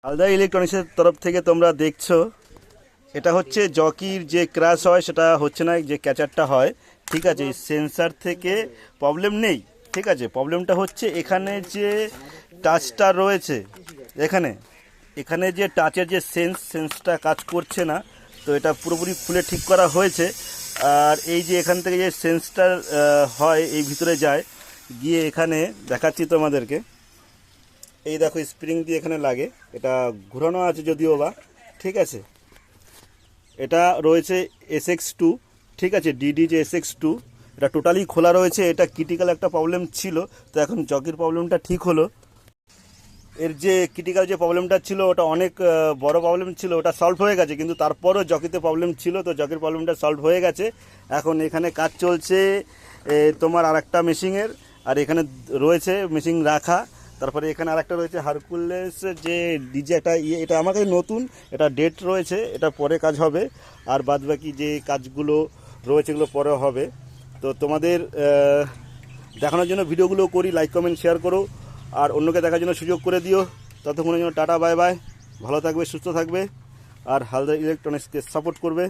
হালদা ইলেকট্রনিক্সের তরফ থেকে তোমরা দেখছো, এটা হচ্ছে জকির যে ক্র্যাশ হয় সেটা হচ্ছে না, যে ক্যাচারটা হয় ঠিক আছে, সেন্সার থেকে প্রবলেম নেই। ঠিক আছে, প্রবলেমটা হচ্ছে এখানে যে টাচটা রয়েছে, এখানে এখানে যে টাচের যে সেন্সটা কাজ করছে না। তো এটা পুরোপুরি খুলে ঠিক করা হয়েছে। আর এই যে এখান থেকে যে সেন্সটা হয় এই ভিতরে যায়, গিয়ে এখানে দেখাচ্ছি তোমাদেরকে। এই দেখো স্প্রিং দিয়ে এখানে লাগে, এটা ঘোরানো আছে যদিও বা। ঠিক আছে, এটা রয়েছে SX2। ঠিক আছে, ডিডি যে SX2, এটা টোটালি খোলা রয়েছে। এটা ক্রিটিক্যাল একটা প্রবলেম ছিল, তো এখন জকির প্রবলেমটা ঠিক হলো। এর যে ক্রিটিক্যাল যে প্রবলেমটা ছিল ওটা অনেক বড় প্রবলেম ছিল, ওটা সলভ হয়ে গেছে, কিন্তু তারপরও জকিতে প্রবলেম ছিল, তো জকির প্রবলেমটা সলভ হয়ে গেছে। এখন এখানে কাজ চলছে তোমার আর একটা মেশিনের, আর এখানে রয়েছে মেশিন রাখা। তারপরে এখানে আরেকটা রয়েছে হারকুলেস যে ডিজে, একটা এটা আমার কাছে নতুন, এটা ডেট রয়েছে, এটা পরে কাজ হবে। আর বাদ বাকি যে কাজগুলো রয়েছে এগুলো পরে হবে। তো তোমাদের দেখানোর জন্য ভিডিওগুলো করি, লাইক কমেন্ট শেয়ার করো, আর অন্যকে দেখার জন্য সুযোগ করে দিও। ততক্ষণের জন্য টাটা বাই বাই, ভালো থাকবে, সুস্থ থাকবে, আর হালদা ইলেকট্রনিক্সকে সাপোর্ট করবে।